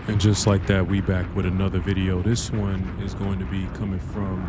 And just like that, we back with another video. This one is going to be coming from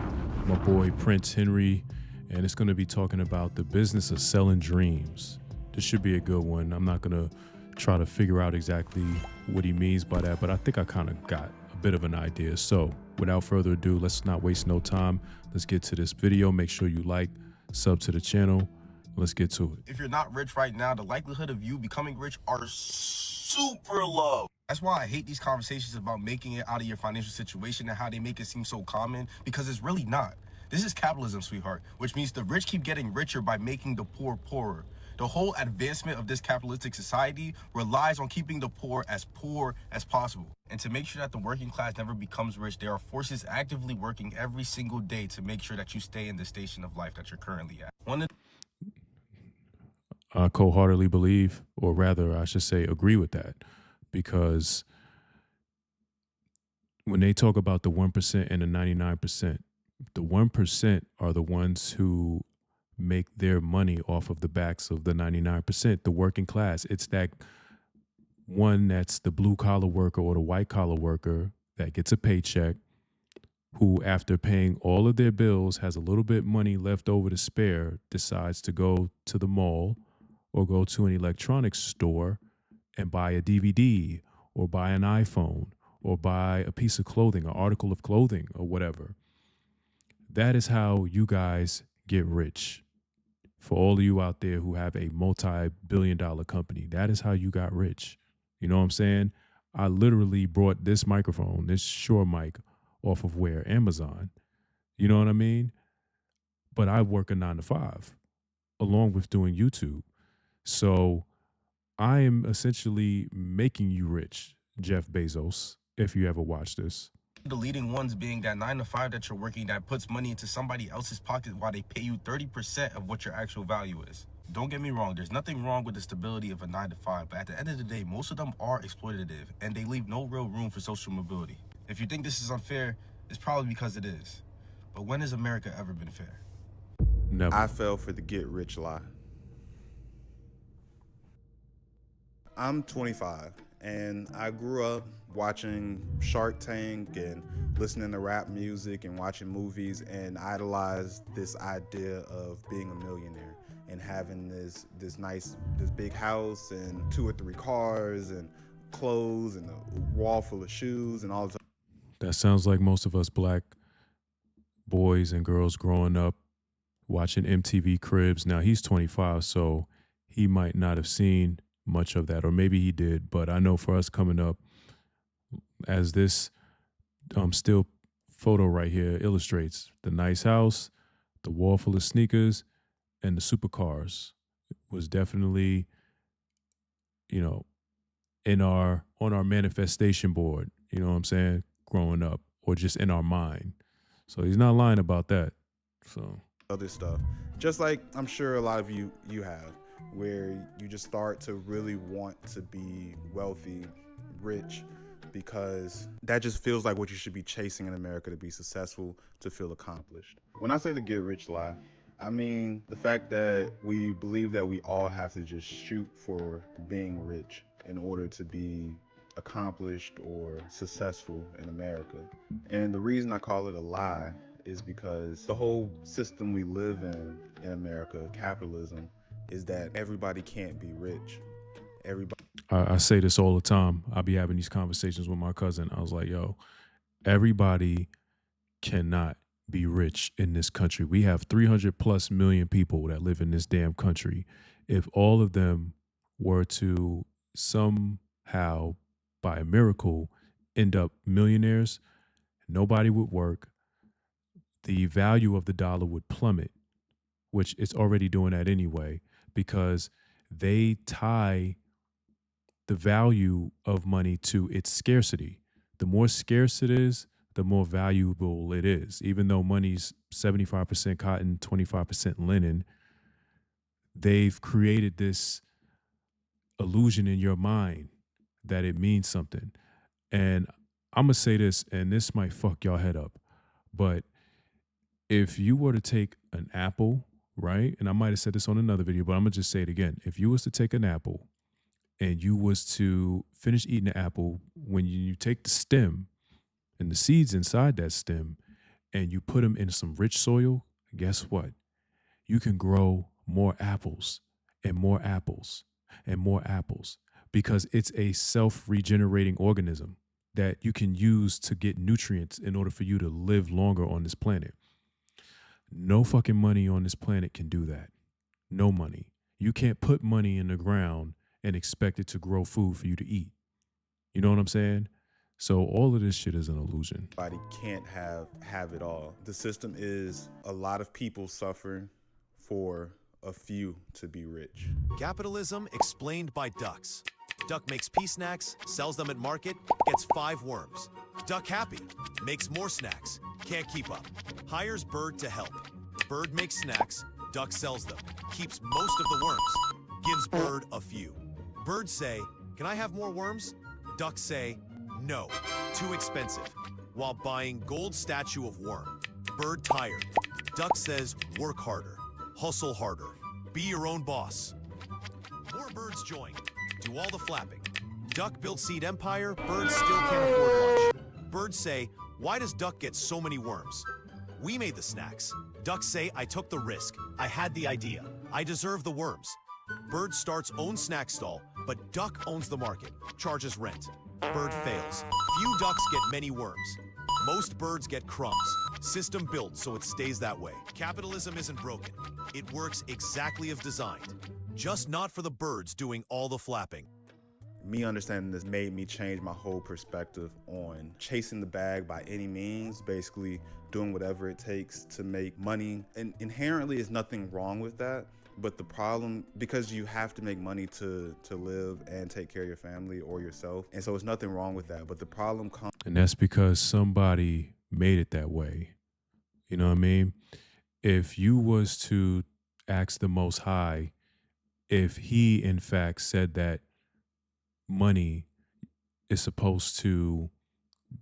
my boy Prince Henry, and it's going to be talking about the business of selling dreams. This should be a good one. I'm not going to try to figure out exactly what he means by that, but I think I kind of got a bit of an idea. So without further ado, let's not waste no time. Let's get to this video. Make sure you like, sub to the channel. Let's get to it. If you're not rich right now, the likelihood of you becoming rich are super low. That's why I hate these conversations about making it out of your financial situation and how they make it seem so common, because it's really not. This is capitalism, sweetheart, which means the rich keep getting richer by making the poor poorer. The whole advancement of this capitalistic society relies on keeping the poor as possible. And to make sure that the working class never becomes rich, there are forces actively working every single day to make sure that you stay in the station of life that you're currently at. I wholeheartedly believe, or rather, I should say, agree with that, because when they talk about the 1% and the 99%, the 1% are the ones who make their money off of the backs of the 99%, the working class. It's that one that's the blue collar worker or the white collar worker that gets a paycheck, who after paying all of their bills has a little bit money left over to spare, decides to go to the mall or go to an electronics store and buy a DVD or buy an iPhone or buy a piece of clothing, an article of clothing or whatever. That is how you guys get rich. For all of you out there who have a multi-billion-dollar company, that is how you got rich. You know what I'm saying? I literally brought this microphone, this Shure mic, off of where? Amazon. You know what I mean? But I work a 9 to 5 along with doing YouTube. So I am essentially making you rich, Jeff Bezos, if you ever watch this. The leading ones being that 9 to 5 that you're working that puts money into somebody else's pocket while they pay you 30% of what your actual value is. Don't get me wrong, there's nothing wrong with the stability of a 9 to 5, but at the end of the day, most of them are exploitative and they leave no real room for social mobility. If you think this is unfair, it's probably because it is. But when has America ever been fair? Never. I fell for the get rich lie. I'm 25 and I grew up watching Shark Tank and listening to rap music and watching movies, and idolized this idea of being a millionaire and having this big house and 2 or 3 cars and clothes and a wall full of shoes and all this. That sounds like most of us black boys and girls growing up watching MTV Cribs. Now he's 25, so he might not have seen much of that, or maybe he did, but I know for us coming up, as this still photo right here illustrates, the nice house, the wall full of sneakers, and the supercars was definitely, you know, on our manifestation board, you know what I'm saying, growing up, or just in our mind. So he's not lying about that. So other stuff, just like I'm sure a lot of you have, where you just start to really want to be wealthy, rich, because that just feels like what you should be chasing in America to be successful, to feel accomplished. When I say the get rich lie, I mean the fact that we believe that we all have to just shoot for being rich in order to be accomplished or successful in America. And the reason I call it a lie is because the whole system we live in America, capitalism, is that everybody can't be rich. Everybody. I say this all the time. I be having these conversations with my cousin. I was like, yo, everybody cannot be rich in this country. We have 300 plus million people that live in this damn country. If all of them were to somehow, by a miracle, end up millionaires, nobody would work. The value of the dollar would plummet, which it's already doing that anyway, because they tie the value of money to its scarcity. The more scarce it is, the more valuable it is. Even though money's 75% cotton, 25% linen, they've created this illusion in your mind that it means something. And I'm going to say this, and this might fuck y'all head up, but if you were to take an apple, right? And I might have said this on another video, but I'm going to just say it again. If you was to take an apple and you was to finish eating the apple, when you take the stem and the seeds inside that stem and you put them in some rich soil, guess what? You can grow more apples and more apples and more apples because it's a self-regenerating organism that you can use to get nutrients in order for you to live longer on this planet. No fucking money on this planet can do that. No money. You can't put money in the ground and expect it to grow food for you to eat. You know what I'm saying? So all of this shit is an illusion. Everybody can't have it all. The system is a lot of people suffering for a few to be rich. Capitalism explained by ducks. Duck makes pea snacks, sells them at market, gets 5 worms. Duck happy, makes more snacks, can't keep up. Hires bird to help. Bird makes snacks, duck sells them, keeps most of the worms, gives bird a few. Bird say, "Can I have more worms?" Duck say, "No, too expensive," while buying gold statue of worm. Bird tired. Duck says, "Work harder, hustle harder, be your own boss." More birds join, do all the flapping. Duck built seed empire, birds still can't afford lunch. Birds say, "Why does duck get so many worms?" "We made the snacks." Duck say, "I took the risk, I had the idea, I deserve the worms." Bird starts own snack stall, but duck owns the market, charges rent. Bird fails. Few ducks get many worms. Most birds get crumbs. System built so it stays that way. Capitalism isn't broken. It works exactly as designed. Just not for the birds doing all the flapping. Me understanding this made me change my whole perspective on chasing the bag by any means, basically doing whatever it takes to make money. And inherently, there's nothing wrong with that. But the problem, because you have to make money to live and take care of your family or yourself. And so it's nothing wrong with that. But the problem comes. And that's because somebody made it that way. You know what I mean? If you was to ask the Most High if he in fact said that money is supposed to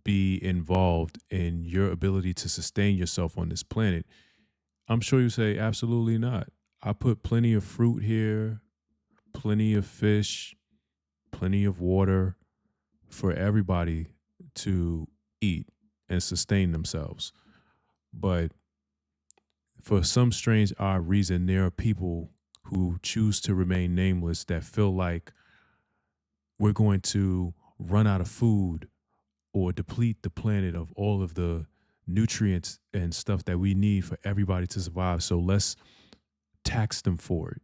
be involved in your ability to sustain yourself on this planet, I'm sure you say absolutely not. I put plenty of fruit here, plenty of fish, plenty of water for everybody to eat and sustain themselves. But for some strange, odd reason, there are people who choose to remain nameless that feel like we're going to run out of food or deplete the planet of all of the nutrients and stuff that we need for everybody to survive. So let's tax them for it.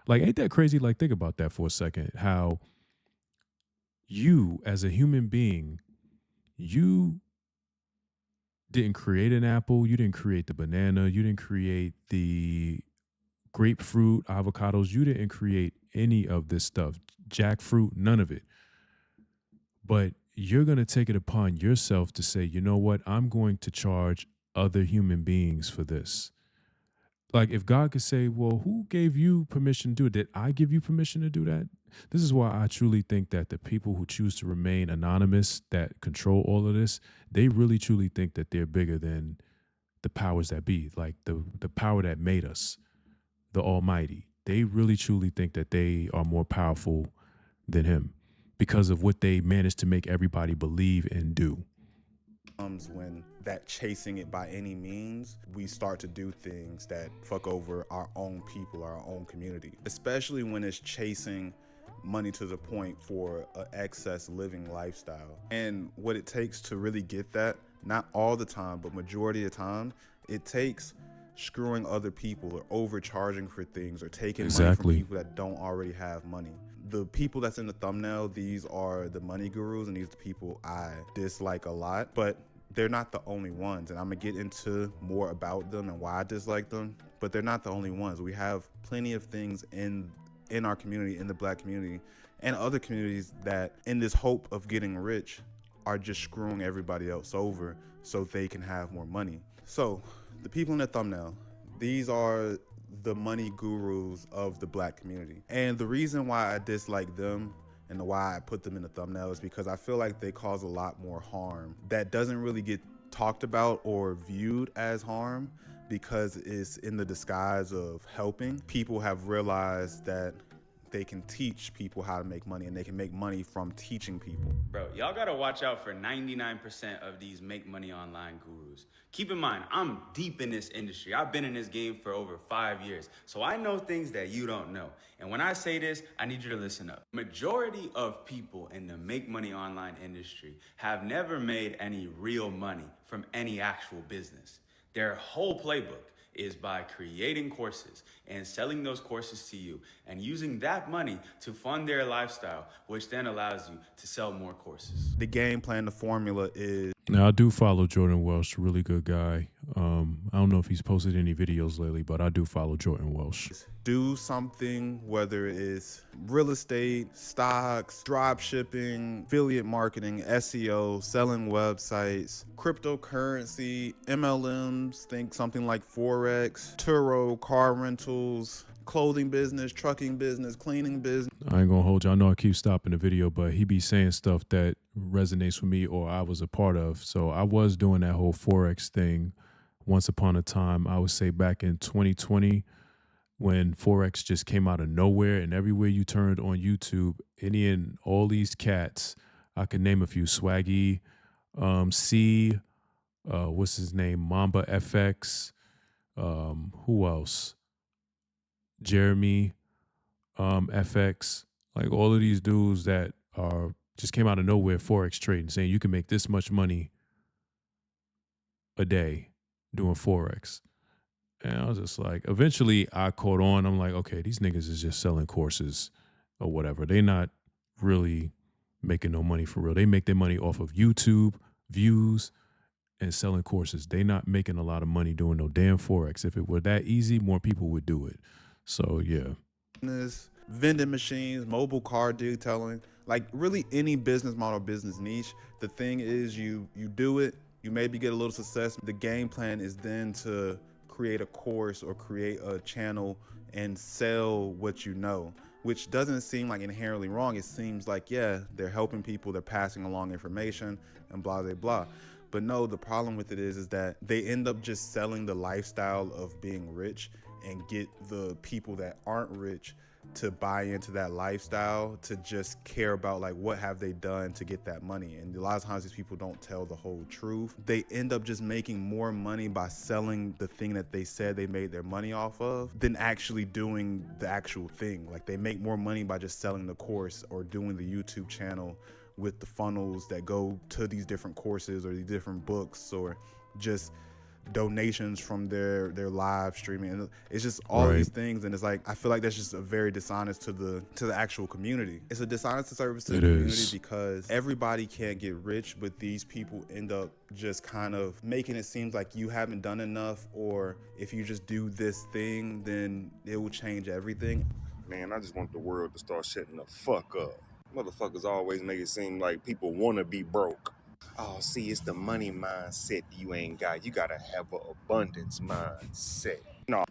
Like, ain't that crazy? Like, think about that for a second. How you, as a human being, you didn't create an apple, you didn't create the banana, you didn't create the grapefruit, avocados, you didn't create any of this stuff, jackfruit, none of it. But you're going to take it upon yourself to say, you know what, I'm going to charge other human beings for this. Like, if God could say, well, who gave you permission to do it? Did I give you permission to do that? This is why I truly think that the people who choose to remain anonymous, that control all of this, they really truly think that they're bigger than the powers that be, like the power that made us, the Almighty. They really truly think that they are more powerful than him because of what they managed to make everybody believe and do. When that chasing it by any means, we start to do things that fuck over our own people, our own community, especially when it's chasing money to the point for an excess living lifestyle. And what it takes to really get that, not all the time, but majority of the time, it takes screwing other people or overcharging for things or taking money from people that don't already have money. The people that's in the thumbnail, these are the money gurus, and these are the people I dislike a lot, but they're not the only ones. And I'm gonna get into more about them and why I dislike them, but they're not the only ones. We have plenty of things in our community, in the Black community, and other communities that, in this hope of getting rich, are just screwing everybody else over so they can have more money. So the people in the thumbnail, these are the money gurus of the Black community. And the reason why I dislike them and why I put them in the thumbnail is because I feel like they cause a lot more harm that doesn't really get talked about or viewed as harm because it's in the disguise of helping. People have realized that they can teach people how to make money, and they can make money from teaching people. Bro, y'all gotta watch out for 99% of these make money online gurus. Keep in mind, I'm deep in this industry. I've been in this game for over 5 years, so I know things that you don't know. And when I say this, I need you to listen up. Majority of people in the make money online industry have never made any real money from any actual business. Their whole playbook is by creating courses and selling those courses to you and using that money to fund their lifestyle, which then allows you to sell more courses. The game plan, the formula is... Now, I do follow Jordan Welsh, really good guy. I don't know if he's posted any videos lately, but I do follow Jordan Welsh. Do something, whether it's real estate, stocks, drop shipping, affiliate marketing, SEO, selling websites, cryptocurrency, MLMs, think something like Forex, Turo, car rentals, clothing business, trucking business, cleaning business. I ain't gonna hold you. I know I keep stopping the video, but he be saying stuff that resonates with me or I was a part of. So I was doing that whole Forex thing once upon a time. I would say back in 2020, when Forex just came out of nowhere, and everywhere you turned on YouTube, any and all these cats, I could name a few: Swaggy, what's his name, Mamba FX, who else? Jeremy, FX, like all of these dudes that are just came out of nowhere, Forex trading, saying you can make this much money a day doing Forex. And I was just like, eventually I caught on. I'm like, okay, these niggas is just selling courses or whatever. They not really making no money for real. They make their money off of YouTube views and selling courses. They not making a lot of money doing no damn Forex. If it were that easy, more people would do it. So yeah. Vending machines, mobile car detailing, like really any business model, business niche. The thing is you do it, you maybe get a little success. The game plan is then to create a course or create a channel and sell what you know, which doesn't seem like inherently wrong. It seems like, yeah, they're helping people, they're passing along information and blah, blah, blah. But no, the problem with it is that they end up just selling the lifestyle of being rich and get the people that aren't rich to buy into that lifestyle, to just care about like what have they done to get that money. And a lot of times these people don't tell the whole truth. They end up just making more money by selling the thing that they said they made their money off of than actually doing the actual thing. Like they make more money by just selling the course or doing the YouTube channel with the funnels that go to these different courses or these different books, or just donations from their live streaming. And it's just all Right. these things, and it's like I feel like that's just a very dishonest to the actual community. It's a dishonest service to the It community is. because everybody can't get rich, but these people end up just kind of making it seem like you haven't done enough, or if you just do this thing then it will change everything. Man, I just want the world to start shutting the fuck up. Motherfuckers always make it seem like people want to be broke. Oh, see, it's the money mindset you ain't got. You gotta have an abundance mindset. No.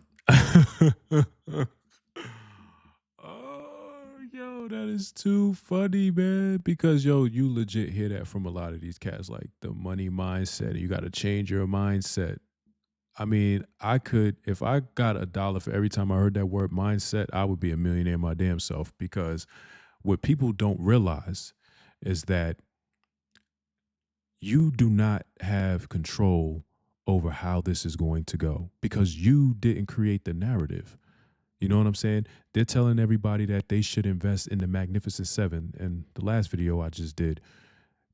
Oh, yo, that is too funny, man. Because, yo, you legit hear that from a lot of these cats, like the money mindset. You got to change your mindset. I mean, I could, if I got $1 for every time I heard that word mindset, I would be a millionaire my damn self. Because what people don't realize is that you do not have control over how this is going to go, because you didn't create the narrative. You know what I'm saying? They're telling everybody that they should invest in the Magnificent Seven. And the last video I just did,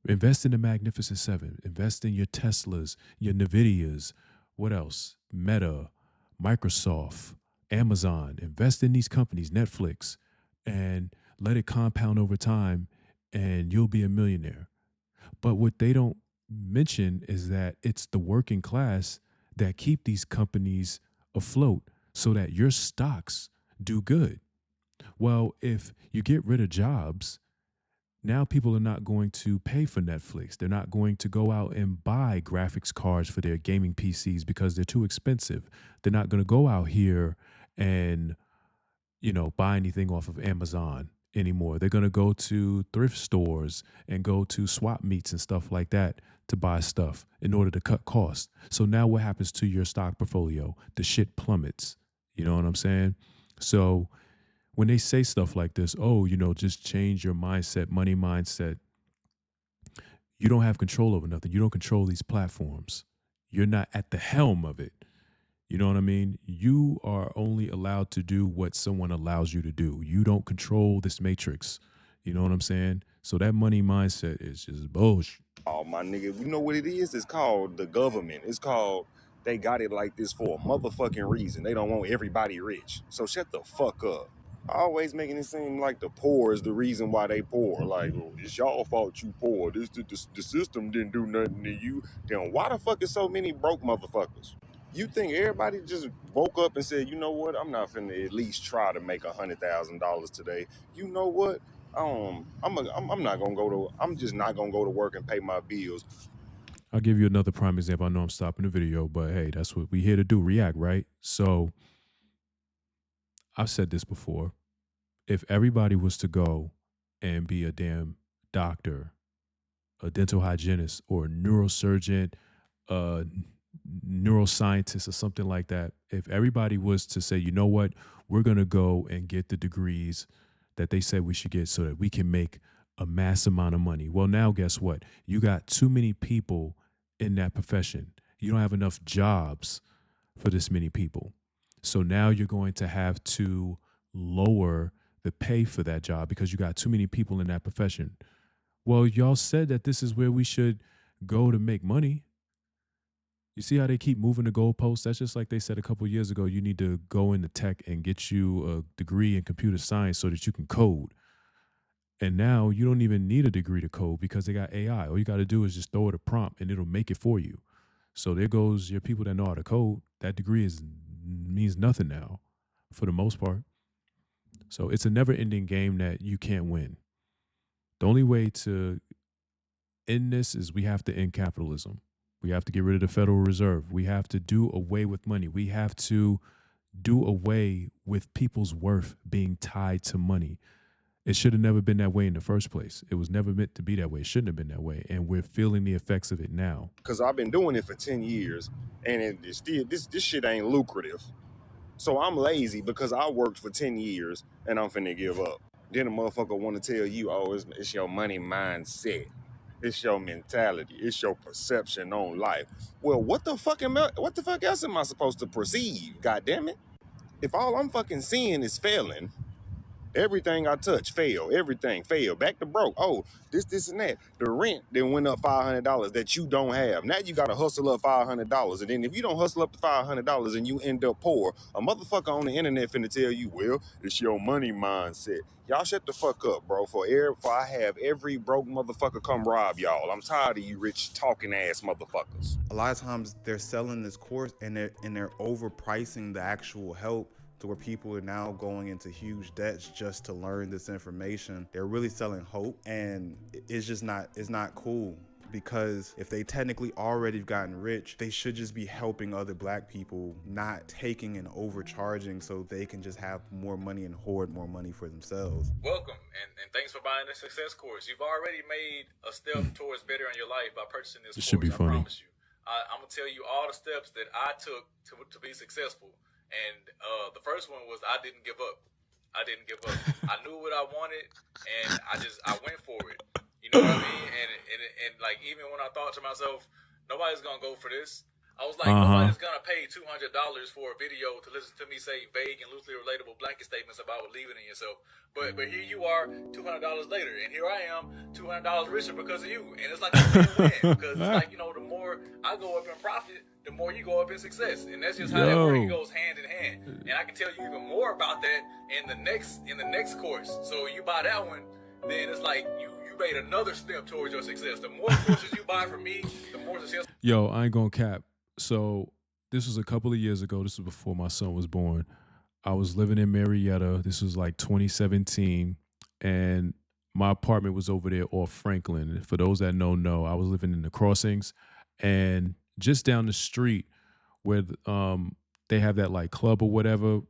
invest in the Magnificent Seven, invest in your Teslas, your Nvidias, what else? Meta, Microsoft, Amazon, invest in these companies, Netflix, and let it compound over time and you'll be a millionaire. But what they don't mention is that it's the working class that keep these companies afloat so that your stocks do good. Well, if you get rid of jobs, now people are not going to pay for Netflix. They're not going to go out and buy graphics cards for their gaming PCs because they're too expensive. They're not going to go out here and, buy anything off of Amazon anymore. They're going to go to thrift stores and go to swap meets and stuff like that to buy stuff in order to cut costs. So now what happens to your stock portfolio? The shit plummets. You know what I'm saying? So when they say stuff like this, oh, just change your mindset, money mindset, you don't have control over nothing. You don't control these platforms. You're not at the helm of it. You know what I mean? You are only allowed to do what someone allows you to do. You don't control this matrix. You know what I'm saying? So that money mindset is just bullshit. Oh, my nigga, you know what it is? It's called the government. It's called, they got it like this for a motherfucking reason. They don't want everybody rich. So shut the fuck up. Always making it seem like the poor is the reason why they poor. Like, oh, it's y'all fault you poor. The system didn't do nothing to you. Then why the fuck is so many broke motherfuckers? You think everybody just woke up and said, you know what? I'm not finna at least try to make $100,000 today. You know what? I'm not gonna go to. I'm just not gonna go to work and pay my bills. I'll give you another prime example. I know I'm stopping the video, but hey, that's what we here to do, react, right? So I've said this before. If everybody was to go and be a damn doctor, a dental hygienist, or a neurosurgeon, a neuroscientist, or something like that, if everybody was to say, you know what, we're going to go and get the degrees that they said we should get so that we can make a mass amount of money. Well, now guess what? You got too many people in that profession. You don't have enough jobs for this many people. So now you're going to have to lower the pay for that job because you got too many people in that profession. Well, y'all said that this is where we should go to make money. You see how they keep moving the goalposts? That's just like they said a couple of years ago, you need to go into tech and get you a degree in computer science so that you can code. And now you don't even need a degree to code because they got AI. All you got to do is just throw it a prompt and it'll make it for you. So there goes your people that know how to code. That degree means nothing now for the most part. So it's a never-ending game that you can't win. The only way to end this is we have to end capitalism. We have to get rid of the Federal Reserve. We have to do away with money. We have to do away with people's worth being tied to money. It should have never been that way in the first place. It was never meant to be that way. It shouldn't have been that way. And we're feeling the effects of it now. Because I've been doing it for 10 years and it's still, this shit ain't lucrative. So I'm lazy because I worked for 10 years and I'm finna give up. Then a motherfucker want to tell you, oh, it's your money mindset. It's your mentality. It's your perception on life. Well, what the fuck else am I supposed to perceive? God damn it. If all I'm fucking seeing is failing, everything I touch fail. Everything fail. Back to broke. Oh, this, and that. The rent then went up $500 that you don't have. Now you got to hustle up $500. And then if you don't hustle up the $500 and you end up poor, a motherfucker on the internet finna tell you, well, it's your money mindset. Y'all shut the fuck up, bro. For I have every broke motherfucker come rob y'all. I'm tired of you rich talking ass motherfuckers. A lot of times they're selling this course and they're overpricing the actual help to where people are now going into huge debts just to learn this information. They're really selling hope, and it's not cool. Because if they technically already gotten rich, they should just be helping other black people, not taking and overcharging so they can just have more money and hoard more money for themselves. Welcome, and thanks for buying the success course. You've already made a step towards better in your life by purchasing this course. Should be funny. I promise you. I'm going to tell you all the steps that I took to be successful. And the first one was I didn't give up. I knew what I wanted, and I went for it. You know what I mean? And like, even when I thought to myself, nobody's gonna go for this, I was like, nobody's gonna pay $200 for a video to listen to me say vague and loosely relatable blanket statements about believing in yourself. But here you are, $200 later, and here I am, $200 richer because of you. And it's like a win-win, because it's like, the more I go up in profit, the more you go up in success, and that's just how that works. It goes hand in hand. And I can tell you even more about that in the next course. So you buy that one, then it's like you made another step towards your success. The more courses you buy from me, the more success. Yo, I ain't gonna cap. So this was a couple of years ago. This was before my son was born. I was living in Marietta. This was like 2017, and my apartment was over there off Franklin. For those that know, I was living in the Crossings, and just down the street where they have that like club or whatever,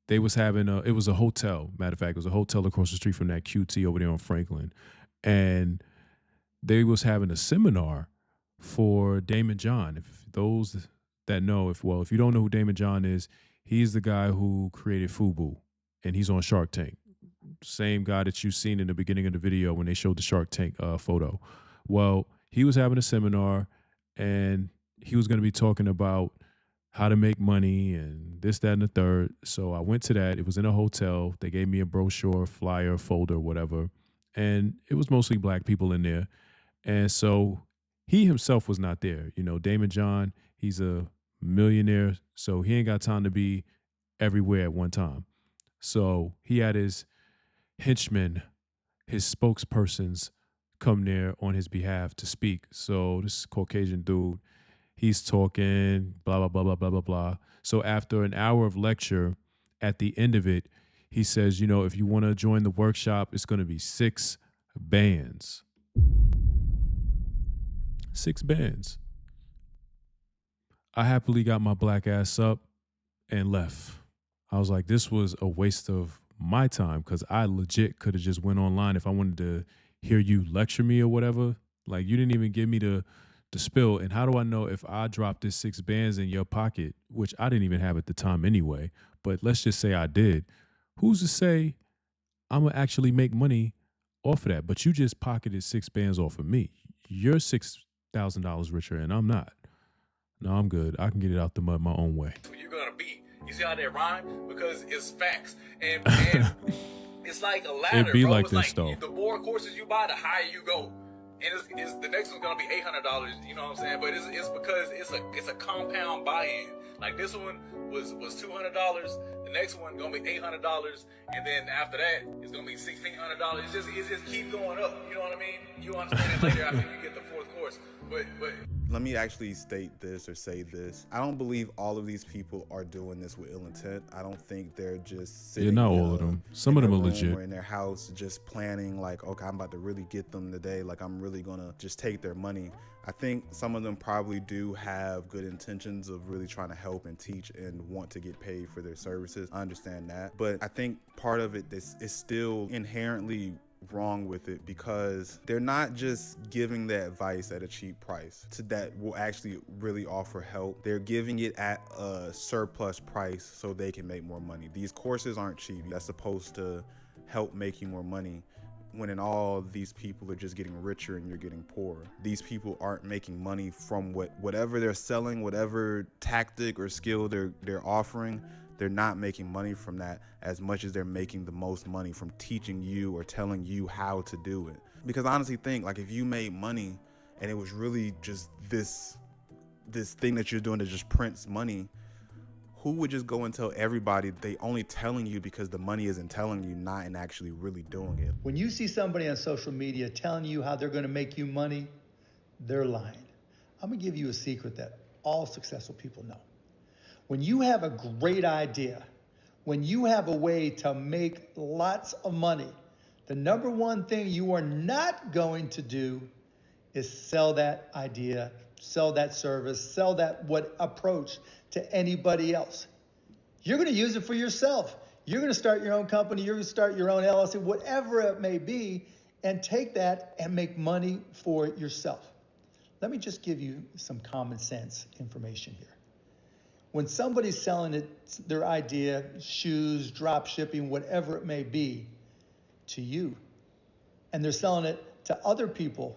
they was having it was a hotel. Matter of fact, it was a hotel across the street from that QT over there on Franklin. And they was having a seminar for Damon John. If those that know, if you don't know who Damon John is, he's the guy who created FUBU. and he's on Shark Tank. Same guy that you've seen in the beginning of the video when they showed the Shark Tank photo. Well, he was having a seminar, and he was going to be talking about how to make money and this, that, and the third. So I went to that. It was in a hotel. They gave me a brochure, flyer, folder, whatever. And it was mostly black people in there. And so he himself was not there. You know, Damon John, he's a millionaire, so he ain't got time to be everywhere at one time. So he had his henchmen, his spokespersons come there on his behalf to speak. So this Caucasian dude, he's talking, blah, blah, blah, blah, blah, blah, blah. So after an hour of lecture, at the end of it, he says, you know, if you want to join the workshop, it's going to be 6 bands. 6 bands. I happily got my black ass up and left. I was like, this was a waste of my time, because I legit could have just went online if I wanted to hear you lecture me or whatever. Like, you didn't even give me the spill. And how do I know if I dropped this 6 bands in your pocket, which I didn't even have at the time anyway, but let's just say I did. Who's to say I'm going to actually make money off of that? But you just pocketed 6 bands off of me. You're $6,000 richer and I'm not. No, I'm good. I can get it out the mud my own way. You're going to be. You see how they rhyme? Because it's facts. And it's like a ladder, It'd be bro. like It's this, though. The more courses you buy, the higher you go. And it's the next one's gonna be $800, you know what I'm saying? But it's because it's a compound buy-in. Like, this one was $200, the next one gonna be $800, and then after that it's gonna be $1,600. It just keep going up. You know what I mean? You understand it later after you get the 4th course. But let me actually state this or say this. I don't believe all of these people are doing this with ill intent. I don't think they're just sitting not all of them. Some of them are legit. Or in their house just planning like, okay, I'm about to really get them today. Like, I'm really gonna just take their money. I think some of them probably do have good intentions of really trying to help and teach and want to get paid for their services. I understand that. But I think part of it is still inherently wrong with it, because they're not just giving the advice at a cheap price that will actually really offer help. They're giving it at a surplus price so they can make more money. These courses aren't cheap. That's supposed to help make you more money, when in all, these people are just getting richer and you're getting poorer. These people aren't making money from whatever they're selling, whatever tactic or skill they're offering. They're not making money from that as much as they're making the most money from teaching you or telling you how to do it. Because I honestly think, like, if you made money and it was really just this thing that you're doing to just print money, who would just go and tell everybody? They only telling you because the money isn't telling you, not in actually really doing it. When you see somebody on social media telling you how they're going to make you money, they're lying. I'm going to give you a secret that all successful people know. When you have a great idea, when you have a way to make lots of money, the number one thing you are not going to do is sell that idea, sell that service, sell that approach to anybody else. You're going to use it for yourself. You're going to start your own company. You're going to start your own LLC, whatever it may be, and take that and make money for yourself. Let me just give you some common sense information here. When somebody's selling their idea, shoes, drop shipping, whatever it may be, to you, and they're selling it to other people,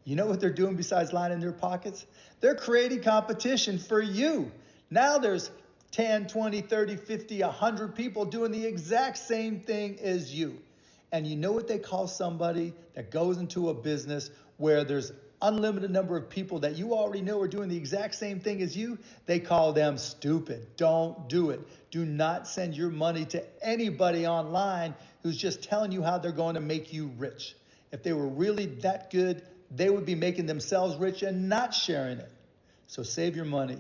you know what they're doing besides lining their pockets? They're creating competition for you. Now there's 10, 20, 30, 50, 100 people doing the exact same thing as you. And you know what they call somebody that goes into a business where there's unlimited number of people that you already know are doing the exact same thing as you? They call them stupid. Don't do it. Do not send your money to anybody online who's just telling you how they're going to make you rich. If they were really that good, they would be making themselves rich and not sharing it. So save your money.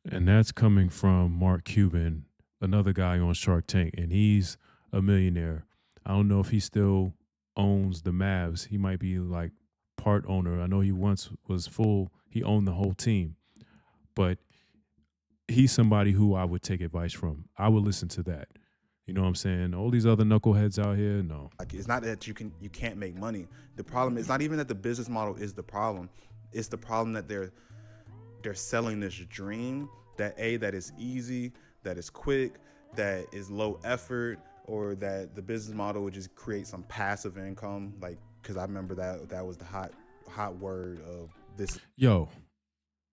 And that's coming from Mark Cuban, another guy on Shark Tank, and he's a millionaire. I don't know if he still owns the Mavs. He might be like part owner. I know he once was he owned the whole team. But he's somebody who I would take advice from. I would listen to that. You know what I'm saying? All these other knuckleheads out here, no. Like, it's not that you can't make money. The problem is not even that the business model is the problem. It's the problem that they're selling this dream that is easy, that is quick, that is low effort, or that the business model would just create some passive income, like, because I remember that was the hot word of this. Yo,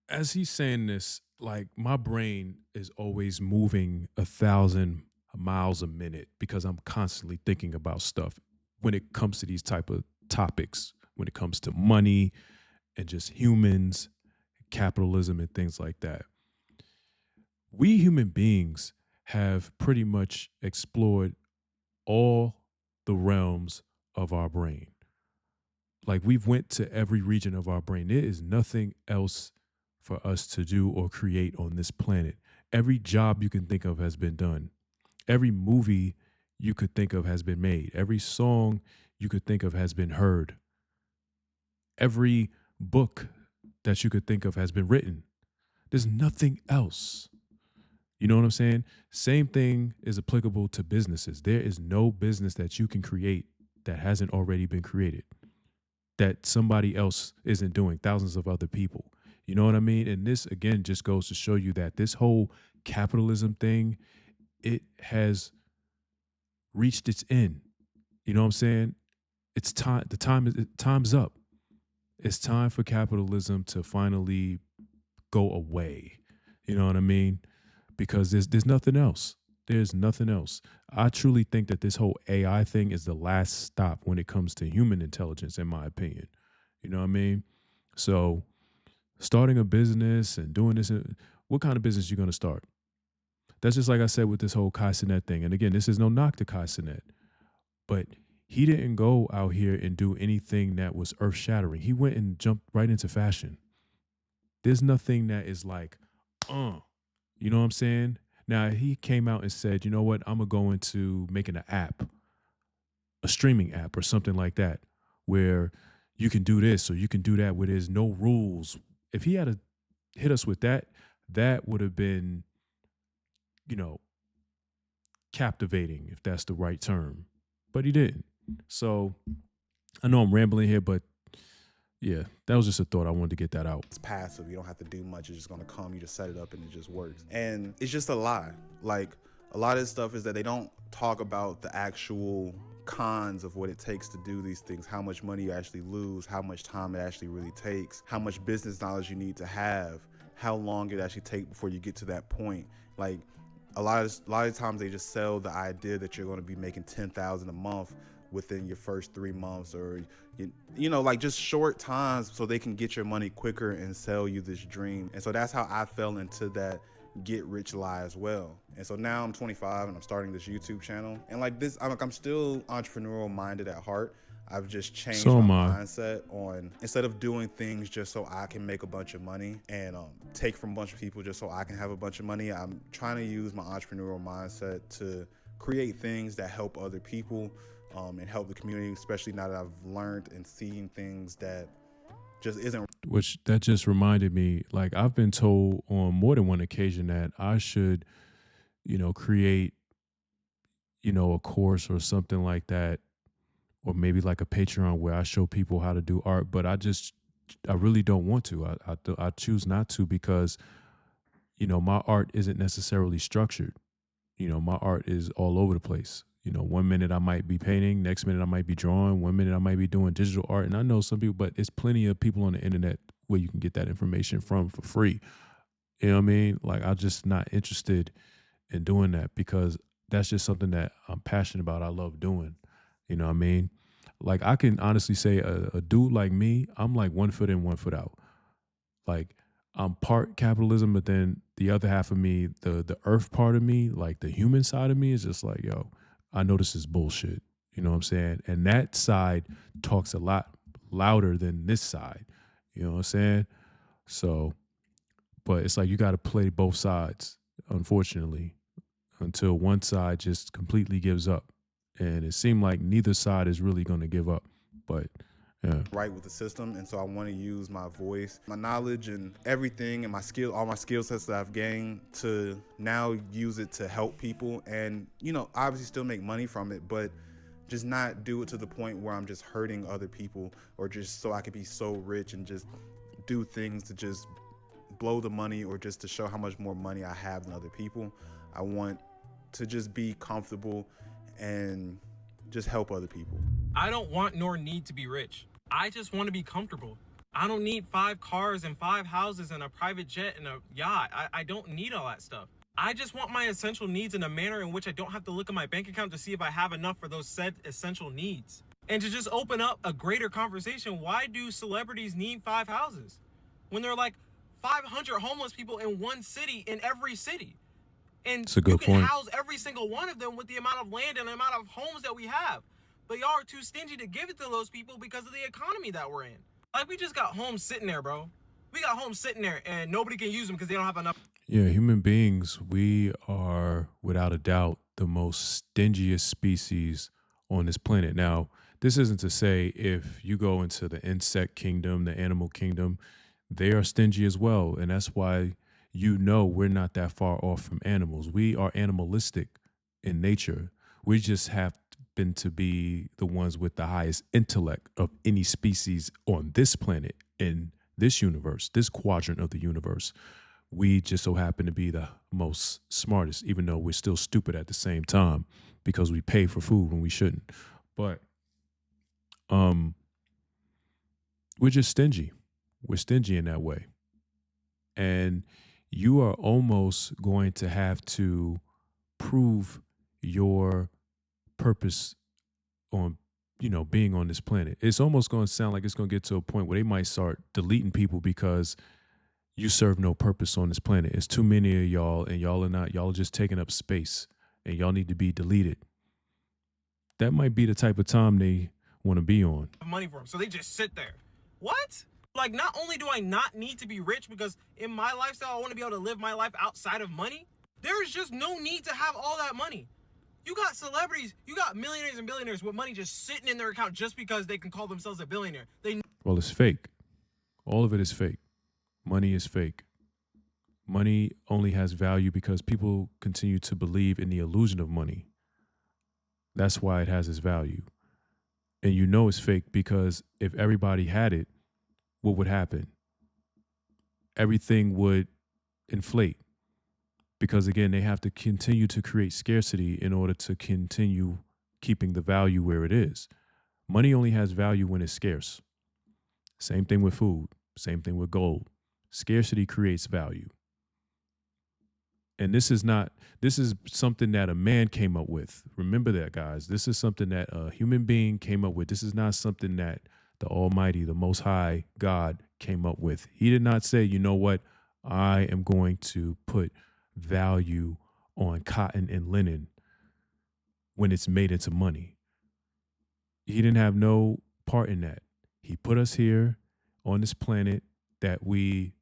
as he's saying this, like my brain is always moving 1,000 miles a minute because I'm constantly thinking about stuff when it comes to these type of topics, when it comes to money and just humans, capitalism and things like that. We human beings have pretty much explored all the realms of our brain. Like we've went to every region of our brain. There is nothing else for us to do or create on this planet. Every job you can think of has been done. Every movie you could think of has been made. Every song you could think of has been heard. Every book that you could think of has been written. There's nothing else. You know what I'm saying? Same thing is applicable to businesses. There is no business that you can create that hasn't already been created, that somebody else isn't doing, thousands of other people. You know what I mean? And this, again, just goes to show you that this whole capitalism thing, it has reached its end. You know what I'm saying? It's time. Time's up. It's time for capitalism to finally go away. You know what I mean? Because there's nothing else. There's nothing else. I truly think that this whole AI thing is the last stop when it comes to human intelligence, in my opinion. You know what I mean? So starting a business and doing this, what kind of business you going to start? That's just like I said with this whole Kai Cenat thing. And again, this is no knock to Kai Cenat, but he didn't go out here and do anything that was earth shattering. He went and jumped right into fashion. There's nothing that is like, you know what I'm saying? Now, he came out and said, you know what, I'm going to go into making an app, a streaming app or something like that, where you can do this or you can do that, where there's no rules. If he had hit us with that, that would have been, you know, captivating, if that's the right term. But he didn't. So I know I'm rambling here, but yeah, that was just a thought. I wanted to get that out. It's passive. You don't have to do much. It's just going to come. You just set it up and it just works. And it's just a lie. Like, a lot of this stuff is that they don't talk about the actual cons of what it takes to do these things, how much money you actually lose, how much time it actually really takes, how much business knowledge you need to have, how long it actually takes before you get to that point. Like, a lot of times they just sell the idea that you're going to be making $10,000 a month within your first 3 months, or you know, like just short times, so they can get your money quicker and sell you this dream. And so that's how I fell into that get rich lie as well. And so now I'm 25 and I'm starting this YouTube channel, and like this, I'm still entrepreneurial minded at heart. I've just changed my mindset on, instead of doing things just so I can make a bunch of money and take from a bunch of people just so I can have a bunch of money, I'm trying to use my entrepreneurial mindset to create things that help other people and help the community, especially now that I've learned and seen things that just isn't. Which that just reminded me, like I've been told on more than one occasion that I should, you know, create, you know, a course or something like that, or maybe like a Patreon where I show people how to do art. But I really don't want to. I choose not to because, you know, my art isn't necessarily structured. You know, my art is all over the place. You know, 1 minute I might be painting, next minute I might be drawing, 1 minute I might be doing digital art. And I know some people, but it's plenty of people on the internet where you can get that information from for free. You know what I mean? Like, I'm just not interested in doing that because that's just something that I'm passionate about. I love doing. You know what I mean? Like, I can honestly say a dude like me, I'm like 1 foot in, 1 foot out. Like, I'm part capitalism, but then the other half of me, the earth part of me, like the human side of me is just like, yo, I know this is bullshit. You know what I'm saying? And that side talks a lot louder than this side. You know what I'm saying? So, but it's like you got to play both sides, unfortunately, until one side just completely gives up. And it seemed like neither side is really going to give up. But yeah. Right with the system, and so I want to use my voice, my knowledge, and everything, and my skill, all my skill sets that I've gained, to now use it to help people, and, you know, obviously still make money from it, but just not do it to the point where I'm just hurting other people, or just so I could be so rich and just do things to just blow the money, or just to show how much more money I have than other people. I want to just be comfortable and just help other people. I don't want nor need to be rich. I just want to be comfortable. I don't need 5 cars and 5 houses and a private jet and a yacht. I don't need all that stuff. I just want my essential needs in a manner in which I don't have to look at my bank account to see if I have enough for those said essential needs. And to just open up a greater conversation, why do celebrities need 5 houses? When there are like 500 homeless people in one city, in every city. And That's a good you can point. house every single one of them with the amount of land and the amount of homes that we have. But y'all are too stingy to give it to those people because of the economy that we're in. Like, we just got homes sitting there, bro. We got homes sitting there and nobody can use them because they don't have enough. Yeah, human beings, we are without a doubt the most stingiest species on this planet. Now, this isn't to say if you go into the insect kingdom, the animal kingdom, they are stingy as well. And that's why we're not that far off from animals. We are animalistic in nature. We just happen to be the ones with the highest intellect of any species on this planet, in this universe, this quadrant of the universe. We just so happen to be the most smartest, even though we're still stupid at the same time because we pay for food when we shouldn't. But we're just stingy. We're stingy in that way. And you are almost going to have to prove your purpose on, being on this planet. It's almost going to sound like it's going to get to a point where they might start deleting people because you serve no purpose on this planet. It's too many of y'all, and y'all are just taking up space, and y'all need to be deleted. That might be the type of time they want to be on. Money for them, so they just sit there. What? Like, not only do I not need to be rich because in my lifestyle I want to be able to live my life outside of money, there is just no need to have all that money. You got celebrities, you got millionaires and billionaires with money just sitting in their account just because they can call themselves a billionaire. Well, it's fake. All of it is fake. Money is fake. Money only has value because people continue to believe in the illusion of money. That's why it has its value. And it's fake because if everybody had it, what would happen? Everything would inflate because, again, they have to continue to create scarcity in order to continue keeping the value where it is. Money only has value when it's scarce. Same thing with food. Same thing with gold. Scarcity creates value. And this is something that a man came up with. Remember that, guys. This is something that a human being came up with. This is not something that the Almighty, the Most High God came up with. He did not say, you know what, I am going to put value on cotton and linen when it's made into money. He didn't have no part in that. He put us here on this planet that we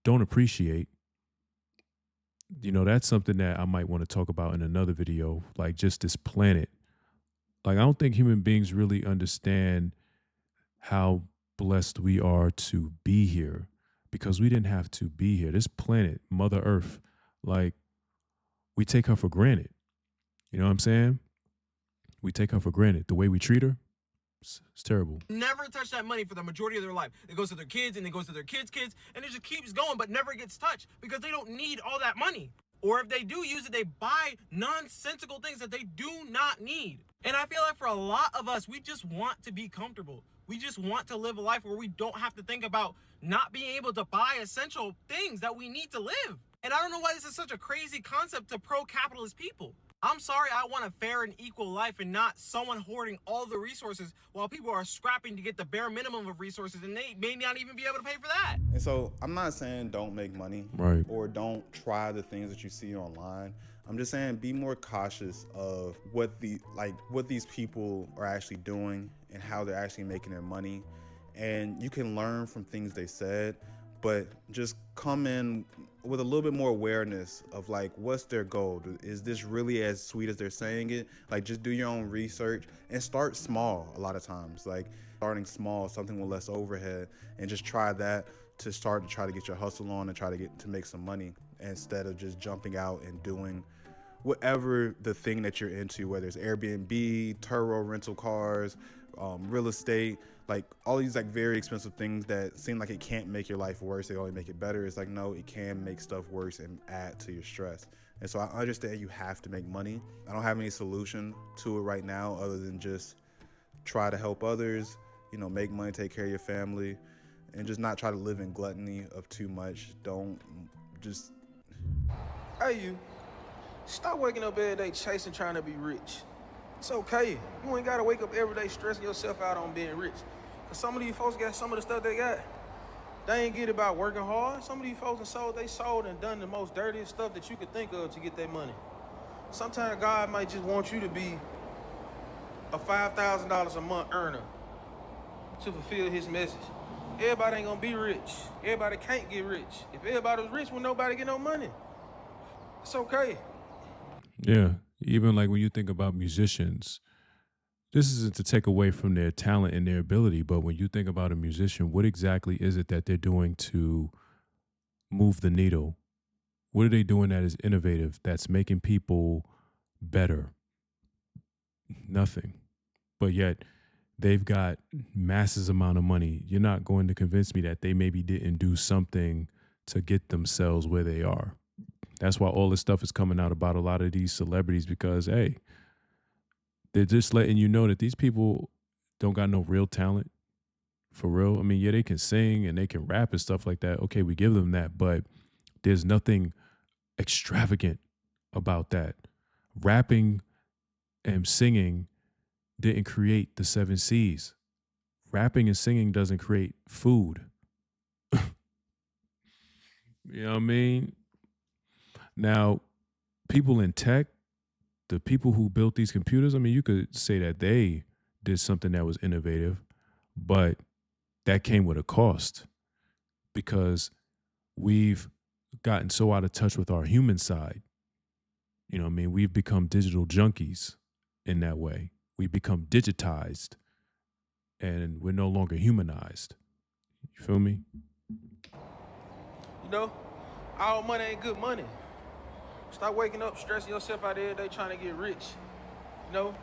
don't appreciate. That's something that I might want to talk about in another video, like just this planet. Like, I don't think human beings really understand how blessed we are to be here because we didn't have to be here. This planet, Mother Earth, like, we take her for granted. You know what I'm saying? We take her for granted. The way we treat her, it's terrible. Never touch that money for the majority of their life. It goes to their kids and it goes to their kids' kids, and it just keeps going but never gets touched because they don't need all that money. Or if they do use it, they buy nonsensical things that they do not need. And I feel like for a lot of us, we just want to be comfortable. We just want to live a life where we don't have to think about not being able to buy essential things that we need to live. And I don't know why this is such a crazy concept to pro-capitalist people. I'm sorry, I want a fair and equal life and not someone hoarding all the resources while people are scrapping to get the bare minimum of resources and they may not even be able to pay for that. And so I'm not saying don't make money, right, or don't try the things that you see online. I'm just saying be more cautious of what these people are actually doing and how they're actually making their money. And you can learn from things they said, but just come in with a little bit more awareness of like, what's their goal? Is this really as sweet as they're saying it? Like, just do your own research and start small. A lot of times, like starting small, something with less overhead, and just try that to try to get your hustle on and try to make some money instead of just jumping out and doing whatever the thing that you're into, whether it's Airbnb, Turo rental cars, real estate, like all these like very expensive things that seem like it can't make your life worse, they only make it better. It's like, no, it can make stuff worse and add to your stress. And so I understand you have to make money. I don't have any solution to it right now other than just try to help others, you know, make money, take care of your family, and just not try to live in gluttony of too much. Don't just... Hey, you. Stop waking up every day chasing trying to be rich. It's okay. You ain't gotta wake up every day stressing yourself out on being rich. Cause some of these folks got some of the stuff they got. They ain't get about working hard. Some of these folks sold and done the most dirtiest stuff that you could think of to get that money. Sometimes God might just want you to be a $5,000 a month earner to fulfill his message. Everybody ain't gonna be rich. Everybody can't get rich. If everybody was rich, would nobody get no money? It's okay. Yeah. Even like when you think about musicians, this isn't to take away from their talent and their ability, but when you think about a musician, what exactly is it that they're doing to move the needle? What are they doing that is innovative, that's making people better? Nothing. But yet they've got masses amount of money. You're not going to convince me that they maybe didn't do something to get themselves where they are. That's why all this stuff is coming out about a lot of these celebrities, because, hey, they're just letting you know that these people don't got no real talent. For real. I mean, yeah, they can sing and they can rap and stuff like that. Okay, we give them that, but there's nothing extravagant about that. Rapping and singing didn't create the 7 C's. Rapping and singing doesn't create food. You know what I mean? Now, people in tech, the people who built these computers, I mean, you could say that they did something that was innovative, but that came with a cost, because we've gotten so out of touch with our human side. You know what I mean? We've become digital junkies in that way. We become digitized and we're no longer humanized. You feel me? You know, all money ain't good money. Stop waking up stressing yourself out every day trying to get rich. You know,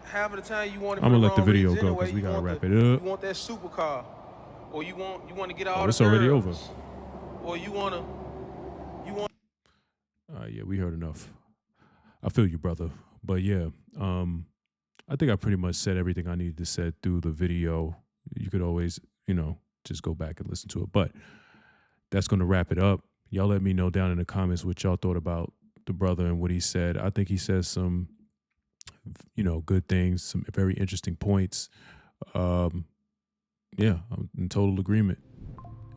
half of the time you want it for I'm gonna the let the wrong video reasons go anyway. because we You gotta want wrap the- it up. You want that supercar, or you want to get all the It's already over. girls, or you want. Yeah, we heard enough. I feel you, brother. But yeah, I think I pretty much said everything I needed to say through the video. You could always, you know, just go back and listen to it. But that's going to wrap it up. Y'all let me know down in the comments what y'all thought about the brother and what he said. I think he says some, you know, good things, some very interesting points. Yeah, I'm in total agreement.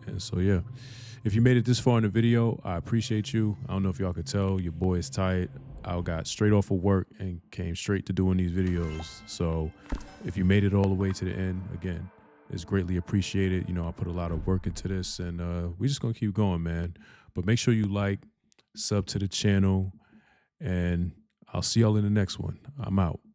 And so, yeah, if you made it this far in the video, I appreciate you. I don't know if y'all could tell, your boy is tired. I got straight off of work and came straight to doing these videos. So if you made it all the way to the end, again, it's greatly appreciated. You know, I put a lot of work into this, and we're just going to keep going, man. But make sure you like, sub to the channel, and I'll see y'all in the next one. I'm out.